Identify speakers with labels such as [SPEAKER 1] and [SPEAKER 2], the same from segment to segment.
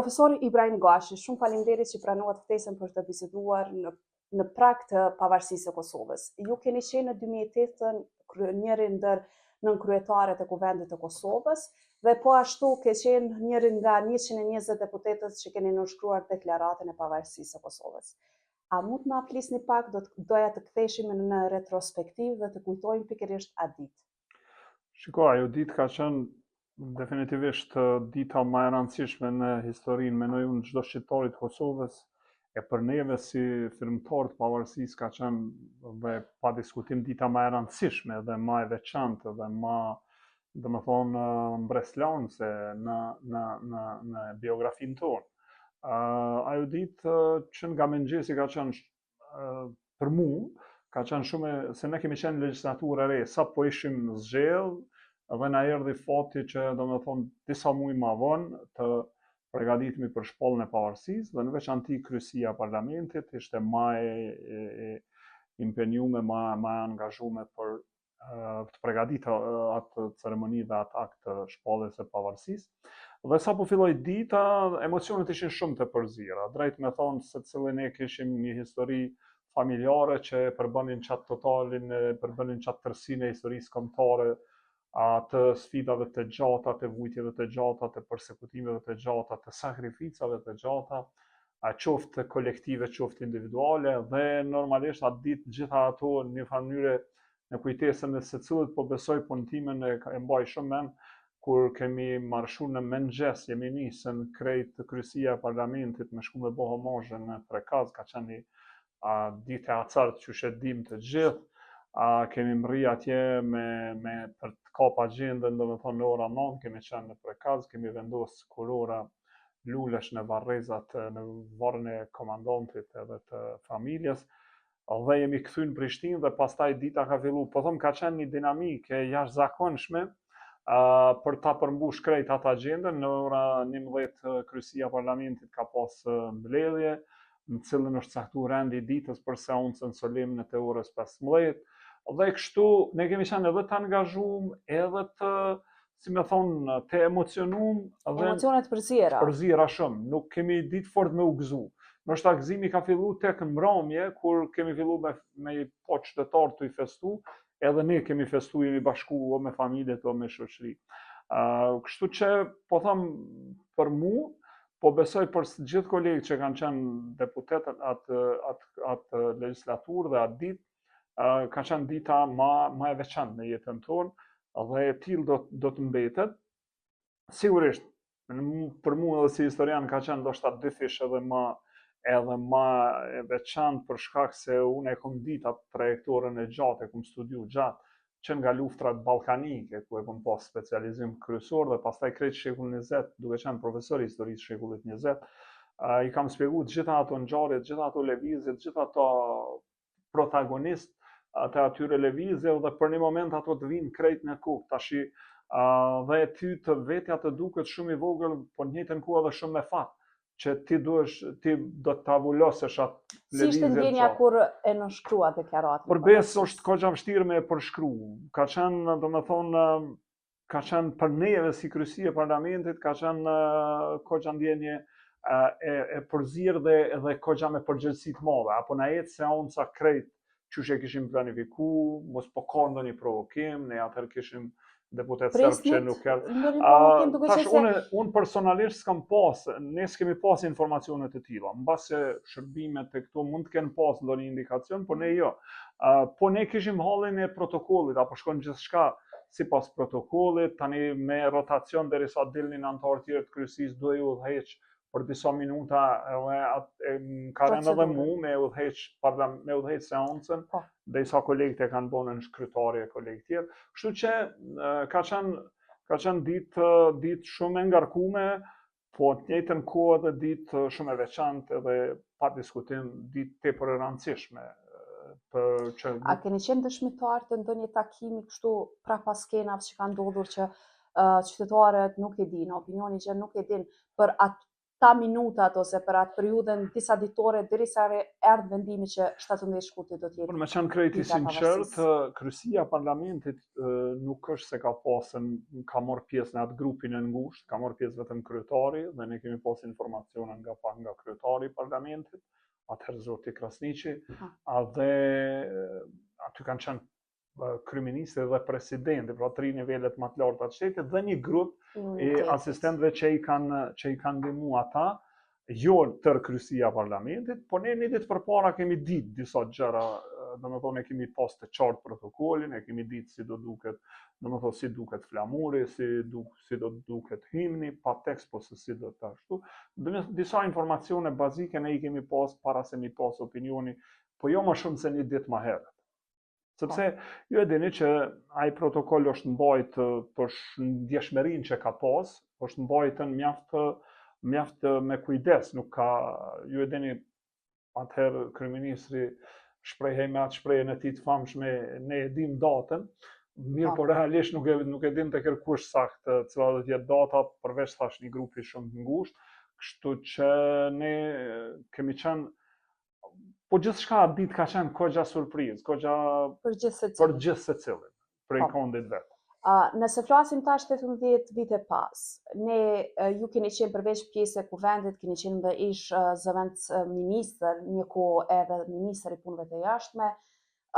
[SPEAKER 1] Profesori Ibrahim Gashi, shumë faleminderit që pranuat ftesën për të biseduar në prag të pavarësisë së Kosovës. Ju keni qenë në 2008 njëri ndër nënkryetarët e Kuvendit të Kosovës dhe po ashtu ke qenë njëri nga 120 deputetët që keni nënshkruar deklaratën e pavarësisë së Kosovës. A mund të na flisni pak, doja të ktheheshim në retrospektivë dhe të kujtojmë pikërisht atë ditë.
[SPEAKER 2] Shiko, ajo ditë ka qenë definitivisht dita më e rëndësishme në historinë, mendoj unë, çdo shqiptari të Kosovës, e për neve si firmtar të pavarësisë ka qenë dhe pa diskutim dita më e rëndësishme dhe më e veçantë dhe më, domethënë, mbreslonse në biografinë tonë. Ajo ditë që nga mëngjesi ka qenë për mua, ka qenë shumë, se ne kemi qenë legjislaturë e re, sa po ishim zgjedhë, dhe na erdhi fati që domethënë disa muaj më vonë të përgatitemi për shpallën e pavarësisë dhe në veçanti kryesia e parlamentit ishte më e impenjuar, më e angazhuar për të përgatitur atë ceremoni dhe atë akt të shpalljes së pavarësisë. Dhe sa po filloi dita, emocionet ishin shumë të përzira. Drejt me thonë, secili ne kishim një histori familjare që përbënin qatë totalin, përbënin qatë tërsinë e historisë kombëtare, të sfidave të gjata, të vujtjeve të gjata, të përsekutimeve të gjata, të sakrificave të gjata, qoftë kolektive, qoftë individuale, dhe normalisht atë ditë gjitha ato në një mënyrë në kujtesën e secilit, po besoj punëtimin e mbaj shumë mend, kur kemi marshu në mëngjes, jemi nisën krejt kryesia e parlamentit me shku me bo homazhe në Prekaz, ka qenë një ditë e acartë që shedim të gjithë, kemi mri atje për të kap agjendën, domethënë në ora 9 kemi qenë në Prekaz, kemi vendosur kulora lulesh në varrezat, në varrin e komandantit edhe të familjes, dhe jemi kthy në Prishtinë dhe pastaj dita ka fillu, po them ka qenë një dinamike jashtëzakonshme për ta përmbush krejt atë agjendën. Në ora 11 kryesia e parlamentit ka pas mbledhje, në cilën është caktuar rendi i ditës për seancën solemne të orës 15. Dhe kështu ne kemi qenë edhe të angazhuar, edhe të, si me thonë, të emocionuar.
[SPEAKER 1] Emocionet përzira.
[SPEAKER 2] Përzira shumë, nuk kemi ditë fort me u gëzu. Ndoshta gëzimi ka fillu tek mbrëmje, kur kemi fillu me po qytetarë të i festu, edhe ne kemi festu, jemi bashku o me familjet o me shoqëri. Kështu që, po them, për mu, po besoj për gjithë kolegët që kanë qenë deputetët atë legjislaturë dhe atë ditë, ka qenë dita më e veçantë në jetën tonë, dhe e tillë do të mbetet. Sigurisht, për mua edhe si historian ka qenë ndoshta dyfish edhe më e veçantë për shkak se unë e kam ditë atë trajektorën e gjatë, e kam studiu gjatë, që nga luftrat ballkanike, ku e kam pas specializim kryesor dhe pastaj krejt shekullin 20, duke qenë profesor i historisë shekullit 20, i kam shpjeguar të gjitha ato ngjarje, të gjitha ato lëvizje, të gjitha ato protagonistë të atyre lëvizjeve, dhe për një moment ato të vinë krejt në kokë. Tashi dhe ty të vetja të duket shumë i vogël, po në njëjtën kohë edhe shumë me fat, që ti do të tavulosësh atë lëvizje.
[SPEAKER 1] Si ishte ndjenja kur e nënshkrua deklaratën?
[SPEAKER 2] Përbes është kogja vështirë me e përshkru. Ka qenë, domethënë, ka qenë për neve si kryesi e parlamentit, ka qenë kogja ndjenje e përzirë dhe kogja me përgjegjësi të madhe. Apo na jetë seanca krejt që e kishim planifiku, mos po ka ndonjë provokim, ne atëherë kishim deputet serb që nuk unë personalisht s'kam pas, ne s'kemi pas informacione të tilla. Mbase shërbimet e këto mund të kenë pas ndonjë indikacion, por ne jo. Po ne kishim hallin e protokollit, apo shkon gjithçka sipas protokollit, tani me rotacion derisa dilnin anëtarë tjerë të kryesisë, duhej u udhëheq për disa minuta, ka rënë edhe mu me udhëheq seancën, dhe isa kolegët e kanë bënë në shkrytarje kolegë tjerë. Kështu që ka qenë ditë shumë e ngarkume, po të njëjtën kohë edhe ditë shumë e veçantë edhe pa diskutim ditë tepër e rëndësishme.
[SPEAKER 1] A keni qenë dëshmitar të ndonjë takimi kështu prapas skenave që kanë ndodhur që qytetarët nuk e dinë, opinioni që nuk e dinë për atë ta minutat ose për atë periudhën disa ditore derisa erdhi vendimi që 17 shkurti do të jetë.
[SPEAKER 2] Me qenë krejti
[SPEAKER 1] dita e
[SPEAKER 2] sinqert,
[SPEAKER 1] pavarësisë.
[SPEAKER 2] kryesia e parlamentit nuk është se ka marrë pjesë në atë grupin e ngushtë, ka marrë pjesë vetëm kryetari dhe ne kemi pas informacione nga kryetari i parlamentit, atëherë zoti Krasniqi, dhe aty kanë qenë kryeministri dhe presidenti, pra 3 nivelet më të larta të shtetit dhe një grup i asistentëve që i kanë ndihmu ata, jo tër kryesia e parlamentit, por ne një ditë përpara kemi ditë disa gjëra, domethënë kemi pas të qartë protokollin, e kemi ditë si do duket, domethënë si duket flamuri, si do duket himni, pa tekst, po si do të ashtu. Disa informacione bazike ne i kemi pas para se mi pas opinioni, po jo më shumë se një ditë më herët. Sepse ju e dini që ai protokoll është mbajt për ndjeshmërinë që ka pas, është mbajtën mjaft me kujdes, nuk ka, ju e dini, atëherë kryeministri shprehej me atë shprehjen e tij të famshme, ne e dim datën, mirë, por realisht nuk e dim të kërkush saktë cila do të jetë data, përveç thash një grupi shumë të ngushtë, kështu që ne kemi qenë. Po gjithçka atë ditë ka qenë kogja surprizë, kogja për gjithë secilin, prej kondit vet.
[SPEAKER 1] Nëse flasim tash 18 vite pas, ju keni qenë përveç pjesë e kuvendit, keni qenë dhe ish zëvendës ministër, një kohë edhe ministër i punëve të jashtme,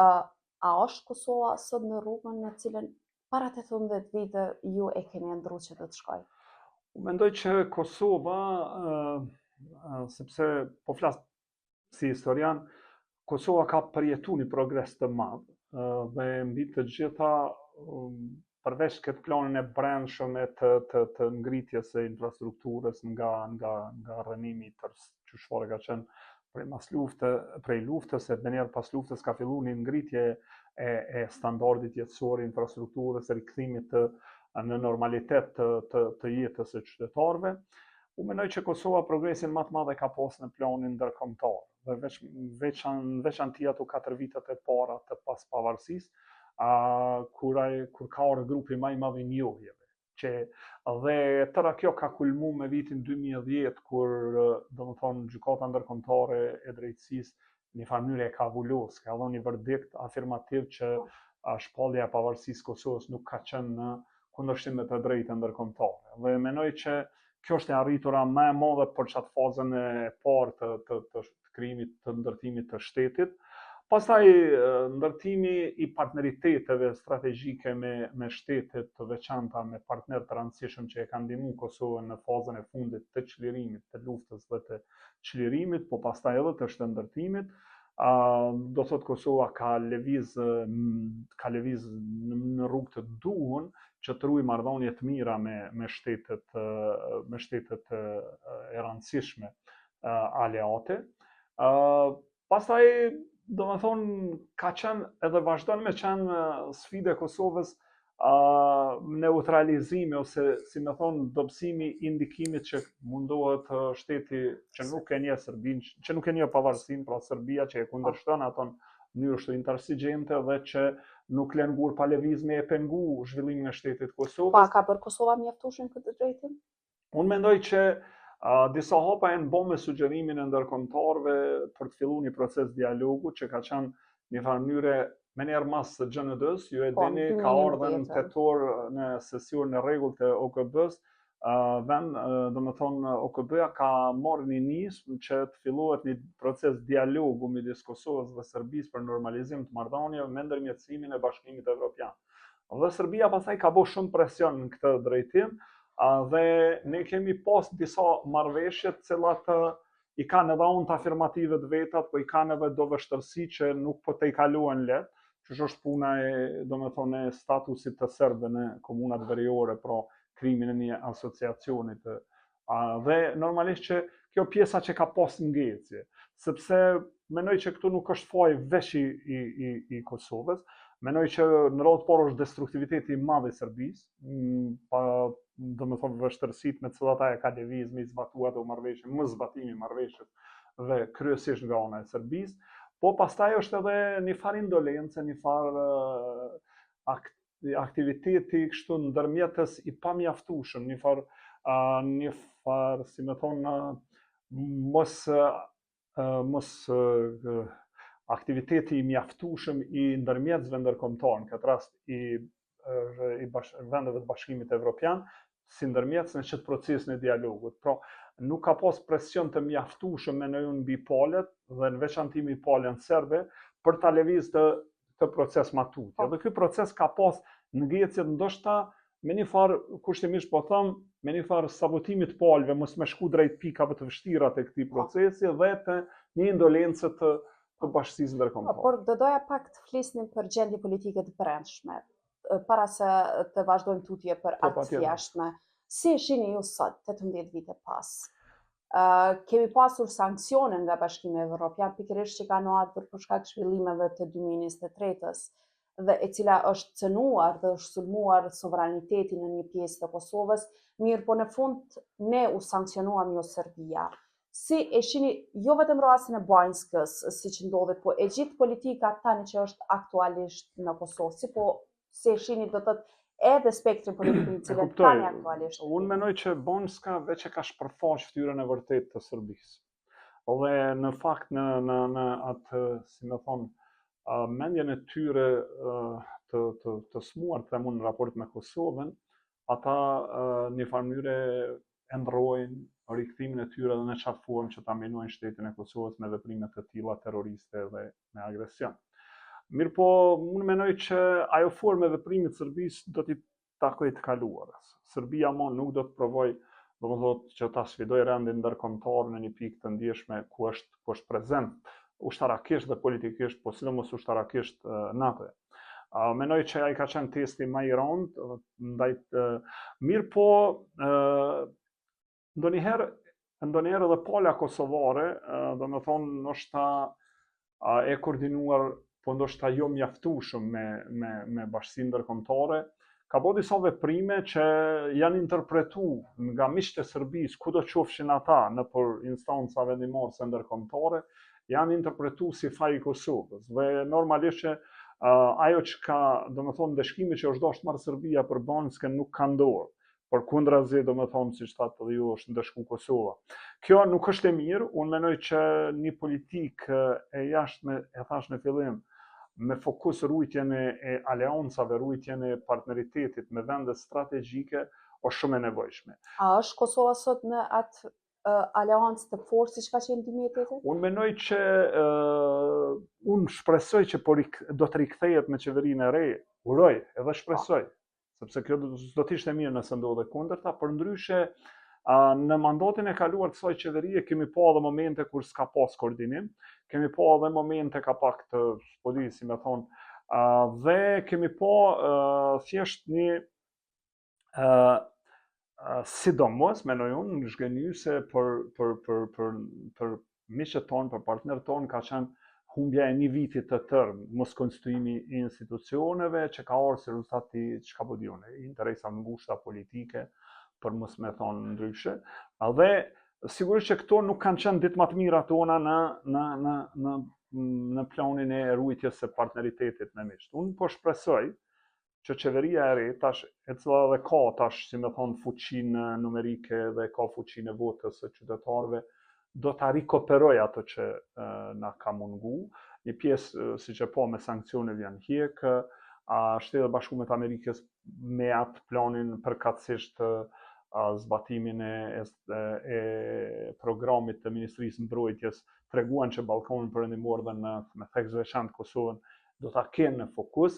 [SPEAKER 1] a është Kosova sot në rrugën në cilën para 18 vite ju e keni ndruar që do të shkojë?
[SPEAKER 2] Mendoj që Kosova, sepse po flas si historian, Kosova ka përjetu një progres të madh dhe mbi të gjitha, përveç këtë planin e brendshëm të ngritjes së infrastrukturës nga rrënimi qyshfare ka qenë prej luftës, e menjëherë pas luftës ka filluar një ngritje e standardit jetësor, infrastrukturës, rikthimit në normalitet të jetës së qytetarëve. U mendoj që Kosova progresin më të madh e ka pas në planin ndërkombëtar, dhe veçanti ato 4 vitet e para të pas pavarësisë, kur ka ardhur grupi më i madh i njohjeve, dhe tëra kjo ka kulmu me vitin 2010, kur domethënë gjykata ndërkombëtare e drejtësisë në një mënyrë e ka vullos, ka dhënë një verdikt afirmativ që shpallja e pavarësisë Kosovës nuk ka qenë në kundërshtim me të drejtën ndërkombëtare. Dhe mendoj që kjo është e arritura më e madhe për çat fazën e parë të krijimit të ndërtimit të shtetit. Pastaj ndërtimi i partneriteteve strategjike me shtetet të veçanta, me partnerë të rëndësishëm që e kanë ndihmuar Kosovën në fazën e fundit të çlirimit, të luftës dhe të çlirimit, po pastaj edhe të shtëndërtimit. Do thotë Kosova ka lëviz në rrugë të duhur që të rrujë marrëdhënie të mira me shtetet e rëndësishme aleate. Pastaj, domethënë, ka qenë edhe vazhdon me qenë sfidë e Kosovës neutralizimi ose, si më thonë, dobësimi i ndikimit që mundohet shteti që nuk e njeh Serbinë, që nuk e njeh pavarësinë, pra Serbia që e kundërshton atë në mënyrë ashtu intransigjente dhe që nuk lën gur pa lëvizje e pengu zhvillimin e shtetit Kosovës.
[SPEAKER 1] Pa ka për Kosova mjaftueshëm këtë drejtim?
[SPEAKER 2] Unë mendoj që disa hapa janë bërë me sugjerimin e ndërkombëtarëve për të filluar një proces dialogu që ka qenë një farë mënyre menjëherë mas GND-s, ju e dini, ka ardhur në tetor në sesion në rregull të OKB-s, domethënë OKB-ja ka marrë një nismë që të fillohet një proces dialogu midis Kosovës dhe Serbisë për normalizim të marrëdhënieve me ndërmjetësimin e Bashkimit Evropian. Dhe Serbia pastaj ka bërë shumë presion në këtë drejtim, dhe ne kemi pas disa marrëveshje të cilat i kanë edhe unë të afirmativet vetat, po i kanë edhe do vështërsi që nuk po të i kaluan letë, që është puna domethënë e statusit të serbëve në komunat veriore, pra krimin e një asociacionit. Dhe normalisht që kjo pjesa që ka pas ngecje, sepse mendoj që këtu nuk është faj veç i Kosovës, mendoj që në radhë parë është destruktiviteti i madh i Serbisë, domethënë vështërsitë me cilat ajo ka lëviz me zbatuar ato marrëveshje, mos zbatimi i marrëveshjeve dhe kryesisht nga ana e Serbisë, po pastaj është edhe një farë indolencë, një farë aktiviteti kështu ndërmjetës i pamjaftueshëm, një farë, si me thonë, mos aktiviteti i mjaftueshëm i ndërmjetësve ndërkombëtar, në këtë rast i vendeve të Bashkimit Evropian, si ndërmjetës në qëtë procesin e dialogut. Pra, nuk ka pas presion të mjaftueshëm me në mbi palët dhe në veçantim i palën serbe për ta lëvizë të proces matutje. Dhe ky proces ka pas ngecjet ndoshta me një farë, kushtimisht po them, me një farë sabotimit palëve, mos me shku drejt pikave të vështira të këtij procesi dhe të një indolencë të bashkësisë ndërkombëtare.
[SPEAKER 1] Por do doja pak të flisnim për gjendje politike të brendshme, para se të vazhdojmë tutje për atë të jashtme. Si e shihni ju sot, 18 vite pas? Kemi pasur sanksione nga Bashkimi Evropian, pikërisht që kanë ardhur për shkak zhvillimeve të 2023-s, dhe e cila është cënuar dhe është sulmuar sovranitetin në një pjesë të Kosovës, mirë po në fund ne u sankcionuam jo Serbia. Si e shihni jo vetëm rastin e Banjskës, siç ndodhi, po e gjithë politika tani që është aktualisht në Kosovë, si e shihni do të thotë edhe spektrin politik në cilën tani aktualisht.
[SPEAKER 2] Unë mendoj që Banjska veç e ka shpërfaq fytyrën e vërtetë të Serbisë. Dhe në fakt në atë, si më thon, mendjen e tyre të smuar të mund në raport me Kosovën, ata një farë mënyre e ndrojnë rikthimin e tyre dhe në çfarë formë që ta minojnë shtetin e Kosovës me veprime të tilla terroriste dhe me agresion. Mirë po, unë mendoj që ajo formë e veprimit Serbisë do t'i takojë të kaluarës. Serbia nuk do të provojë, domethënë që ta sfidojë rendin ndërkombëtar në një pikë të ndjeshme ku është prezent ushtarakisht dhe politikisht, po sidomos ushtarakisht NATO. Mendoj që ai ka qenë testi më i rëndë ndaj mirë po ndonjëherë edhe pala kosovare, domethënë ndoshta e koordinuar, po ndoshta jo mjaftueshëm me bashkësinë ndërkombëtare, ka bërë disa veprime që janë interpretuar nga miqtë e Serbisë, kudo qofshin ata nëpër instanca vendimore ndërkombëtare, janë interpretuar si faj i Kosovës. Dhe normalisht që ajo që ka, domethënë, ndeshkimi që është dashur marrë Serbia për Banjskën nuk ka ndodhur. Përkundrazi, domethënë, siç thatë edhe ju, është ndeshku Kosova. Kjo nuk është e mirë, unë mendoj që një politikë e jashtme, e thash në fillim, me fokus rujtjen e aleancave, rujtjen e partneritetit me vende strategjike, është shumë e nevojshme.
[SPEAKER 1] A është Kosova sot në atë aleancë të fortë siç ka qenë 2008?
[SPEAKER 2] Unë mendoj që unë shpresoj që do të rikthehet me qeverinë e re, uroj edhe shpresoj, sepse kjo do të ishte mirë nëse ndodhe kundërta, përndryshe në mandatin e kaluar të kësaj qeverie kemi pa edhe momente kur s'ka pas koordinim, kemi pa edhe momente ka pak të spodi, si me thonë, dhe kemi pa thjesht një sidomos, mendoj unë, në zhgënjyse për miqët tonë, për partnerët tonë, ka qenë humbja e një viti të tërë, mos konstituimi i institucioneve që ka ardhur si rezultati çka po diunë, interesa ngushta politike, për mos me thonë ndryshe. Dhe sigurisht që këto nuk kanë qenë ditë më të mira tona në planin e rujtjes së partneritetit me miqt. Unë po shpresoj që qeveria e re, tash e cila edhe ka tash, si me thonë, fuqinë numerike dhe ka fuqinë e votës së qytetarëve, do ta rikoperoj ato që na ka mungu. Një pjesë, siç e pa, me sankcione vjen hjek, Shtetet e Bashkuara të Amerikës me atë planin përkatësisht zbatimin e programit të Ministrisë Mbrojtjes treguan që Ballkani Perëndimor dhe me theks veçantë Kosovën do ta kenë në fokus.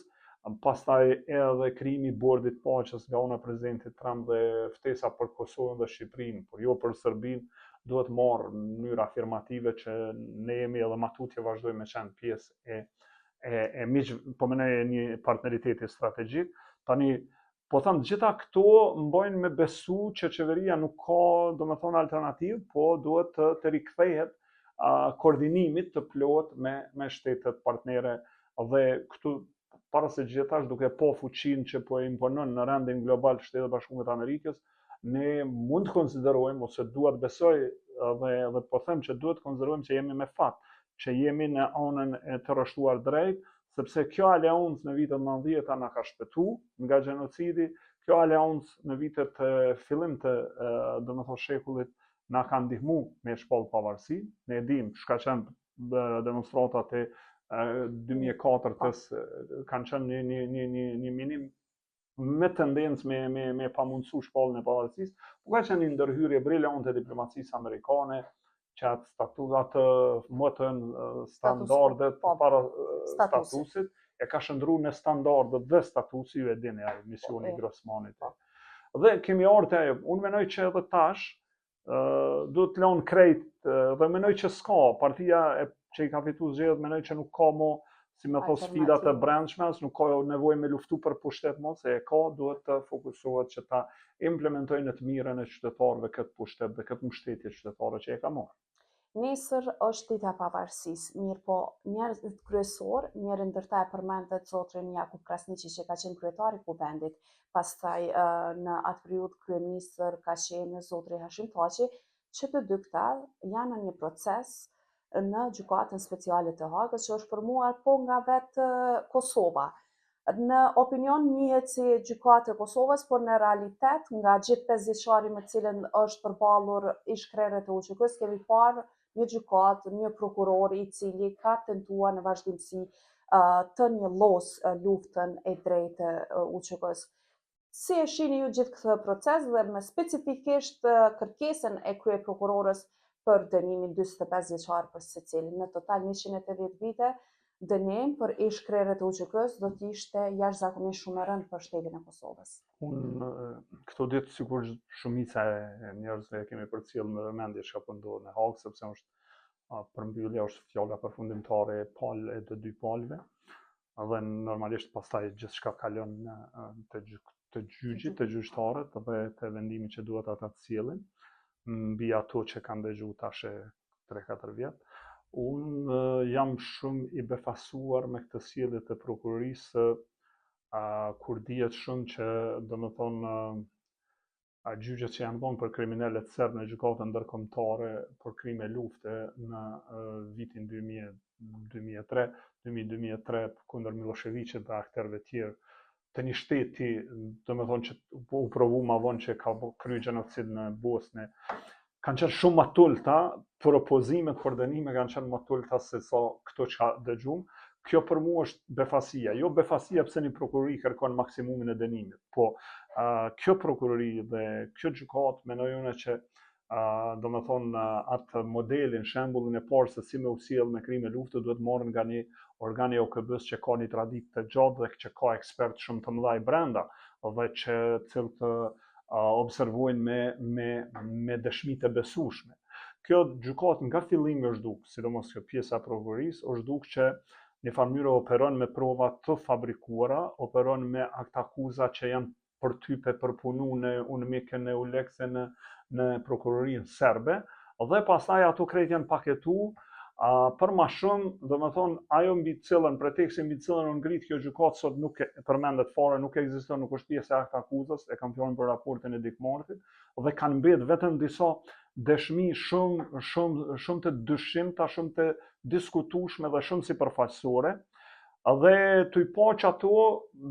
[SPEAKER 2] Pastaj edhe krijimi i bordit paqes nga ana e presidentit Trump dhe ftesa për Kosovën dhe Shqipërinë, por jo për Serbinë, duhet marrë në mënyrë afirmative që ne jemi edhe matutje vazhdojmë me qenë pjesë e miq, po mendoj një partneriteti strategjik. Tani po them gjitha këto mbojnë me besu që qeveria nuk ka, domethënë, alternativë, po duhet të rikthehet koordinimit të plot me shtetet partnere dhe këtu para se gjithashtu duke po fuqinë që po imponon në rendin global Shtetet e Bashkuara të Amerikës, ne mund të konsiderojmë ose duhet besoj dhe po them që duhet të konsiderojmë që jemi me fat, që jemi në anën e të rreshtuar drejt, sepse kjo aleancë në vitet 90 na ka shpëtu nga gjenocidi, kjo aleancë në vitet fillim të domethënë shekullit na ka ndihmu me shpall pavarësi. Ne e dim çka kanë demonstratat e 2004-s kanë qenë një minim me tendencë me pamundësu shpalljen e pavarësisë, por ka qenë një ndërhyrje brillante e diplomacisë amerikane, që atë mëtën standardet para statusit, e ka shëndru në standardet dhe statusi, ju e dini ai misioni Grossmanit. Dhe kemi ardhur ajo, unë mendoj që edhe tash duhet të lënë krejt dhe mendoj që s'ka partia që i ka fituar zgjedhjet, mendoj që nuk ka mo si me thos sfidat e brendshme, nuk ka nevojë me luftu për pushtet mo, se e ka, duhet të fokusohet që ta implementojnë në të mirën e qytetarëve këtë pushtet dhe këtë mbështetje qytetare që e ka marrë.
[SPEAKER 1] Nesër është dita e pavarësisë, mirë po njerëzit kryesor, njëri ndër ta e përmendet zotrin Jakub Krasniqi që ka qenë kryetari i Kuvendit, pastaj në atë periudhë kryeministër ka qenë zotri Hashim Thaçi, që të dy këta janë në një proces në gjykatën speciale të Hagës që është formuar po nga vetë Kosova. Në opinion njihet si gjykatë e Kosovës, por në realitet nga gjithë 5 vjeçari me cilën është përballur ish-krerët e UÇK-s, kemi parë një gjykatë, një prokuror i cili ka tentuar në vazhdimsi të njollos luftën e drejtë UÇK-s. Si e shihni ju gjithë këtë proces dhe me specifikisht kërkesën e kryeprokurorës për dënimin 45 vjeçar për secilin, në total 180 vite, dënim për ish-krerët e UÇK-s do të ishte jashtëzakonisht shumë e rëndë për shtetin e Kosovës.
[SPEAKER 2] Unë këto ditë sikur shumica e njerëzve kemi përcjell me vëmendje çka po ndodh në Hagë, sepse është përmbyllja, është fjala përfundimtare e palë e të dy palëve, dhe normalisht pastaj gjithçka kalon të gjyqit, të gjyqtarët dhe të vendimi që duhet ata të sjellin mbi ato që kanë dëgjuar tash 3-4 vjet. Unë jam shumë i befasuar me këtë sjellje të prokurorisë, kur dihet shumë që domethënë gjyqet që janë dhënë për kriminalet serb në gjykatën ndërkombëtare për krime lufte në vitin 2003 kundër Miloševićit dhe aktorëve tjerë të një shteti, domethënë që u provu më vonë që ka kryer gjenocid në Bosnë, kanë qenë shumë më tulta, propozimet për dënime kanë qenë më tulta se sa këto që dëgjum. Kjo për mua është befasia. Jo befasia pse një prokurori kërkon maksimumin e dënimit, po kjo prokurori dhe kjo gjykatë mendoj unë që domethënë atë modelin, shembullin e parë se si me u sjell me krime lufte duhet marrën nga një organ i OKB-s që ka një traditë të gjatë dhe që ka ekspert shumë të mëdhaj brenda dhe që cilët observojnë me dëshmi të besueshme. Kjo gjykatë nga fillimi është duk, sidomos kjo pjesa e prokurorisë, është duk që në farë mënyrë operon me prova të fabrikuara, operon me aktakuza që janë përtype përpunu në UNMIK-ën e ULEX-ën në prokurorinë serbe, dhe pastaj ato krejt janë paketu për ma shumë, domethënë ajo mbi cilën, preteksti mbi cilën u ngrit kjo gjykatë sot nuk përmendet fare, nuk ekziston, nuk është pjesë e aktakuzës, e kam fjalën për raportin e Dikmartit, dhe kanë mbetë vetëm disa dëshmi shumë të dyshimta, shumë të diskutueshme dhe shumë sipërfaqësore. Dhe të i pa që ato,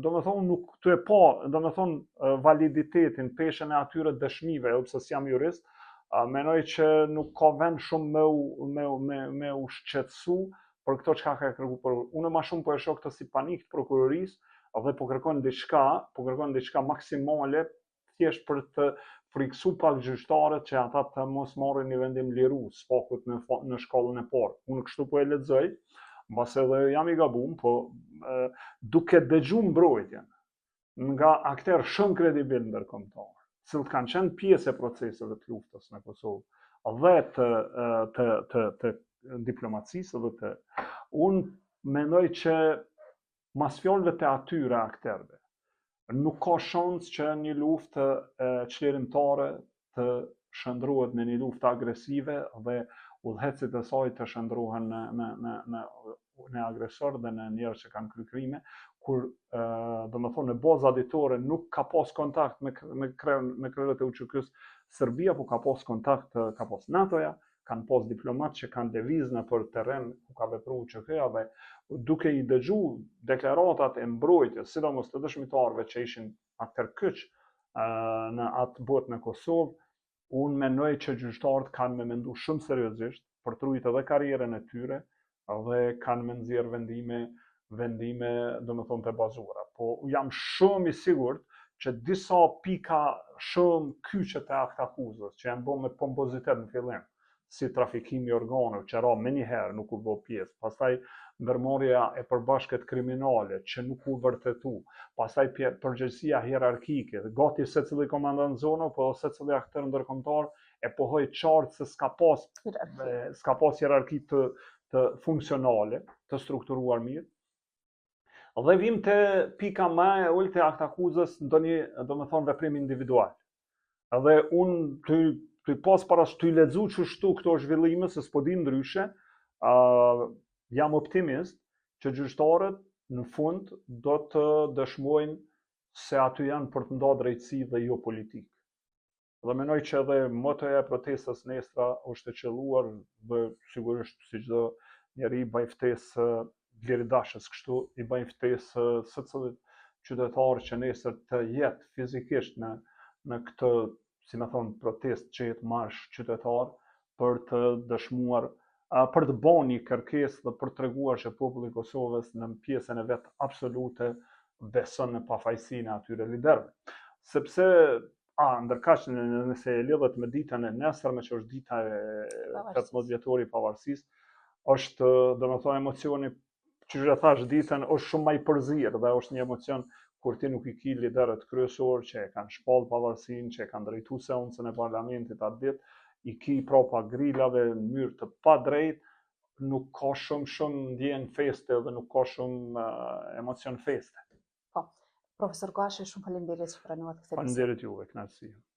[SPEAKER 2] domethënë nuk të e pa, domethënë validitetin, peshën e atyre dëshmive, ose si jam jurist, mendoj që nuk ka vend shumë me u shqetësu për këto çka ka kërkuar. Unë më shumë po e shoh këtë si panik të prokurorisë dhe po kërkon diçka maksimale thjesht për të friksu pak gjyqtarët që ata të mos marrin një vendim liru, spakut në shkallën e parë. Unë kështu po e lexoj, mbas edhe jam i gabum, po duke dëgjuar mbrojtjen nga aktorë shumë kredibil ndërkombëtar, cilët kanë qenë pjesë e proceseve të luftës në Kosovë dhe të diplomacisë dhe unë mendoj që mas fjalëve të atyre aktorëve nuk ka shans që një luftë çlirimtare të shndrohet në një luftë agresive dhe udhëhecit e saj të shndrohen në agresor dhe në njerëz që kanë kryer krime, kur domethënë në bazë aditore nuk ka pas kontakt me krerët e UÇK-s Serbia, po ka pas kontakt, ka pas NATO-ja, kanë pas diplomat që kanë lëvizë nëpër terren ku ka vepruar QK dhe duke i dëgju deklaratat e mbrojtjes, sidomos të dëshmitarëve që ishin atëherë kyç në atë botë në Kosovë, unë mendoj që gjyqtarët kanë me mendu shumë seriozisht për trujt edhe karrierën e tyre dhe kanë me nxjerr vendime domethënë të bazuara. Po jam shumë i sigurt që disa pika shumë kyçe të aktakuzës që janë bërë me pompozitet në fillim, si trafikimi i organeve, që ra më njëherë nuk u bë pjesë, pastaj ndërmarrja e përbashkët kriminale që nuk u vërtetu, pastaj përgjegjësia hierarkike, gati secili komandant zonë, po secili aktor ndërkombëtar e pohoi qartë se s'ka pas hierarki të funksionale, të strukturuar mirë. Dhe vim të pika më e ulët e aktakuzës ndonjë, domethënë veprim individual. Edhe unë ty pas parash ty lexu çështu këto zhvillime se s'po di ndryshe, jam optimist që gjyqtarët në fund do të dëshmojnë se aty janë për të ndarë drejtësi dhe jo politikë. Dhe mendoj që edhe motoja e protestës nesër është e qelluar dhe sigurisht si çdo njeri i bëj ftesë vleridashës kështu, i bëj ftesë secilit qytetar që nesër të jetë fizikisht në këtë, si më thon, protestë që jetë marsh qytetar për të dëshmuar, për të bënë një kërkesë dhe për të treguar që populli i Kosovës në pjesën e vet absolute beson në pafajësinë e atyre liderëve. Sepse ndërkaq nëse e lidhet me ditën e nesërme që është dita e 18 vjetorit pavarësisë, është domethënë emocioni që e thash ditën është shumë më i përzierë dhe është një emocion kur ti nuk i ki liderët kryesor që e kanë shpallë pavarësinë, që e kanë drejtuar seancën e parlamentit atë ditë, i ki prapa grillave në mënyrë të padrejtë, nuk ka shumë ndjenjë feste dhe nuk ka shumë emocion feste.
[SPEAKER 1] Po, profesor Gashi, shumë faleminderit që pranuat këtë bisedë.
[SPEAKER 2] Faleminderit juve, kënaqësi.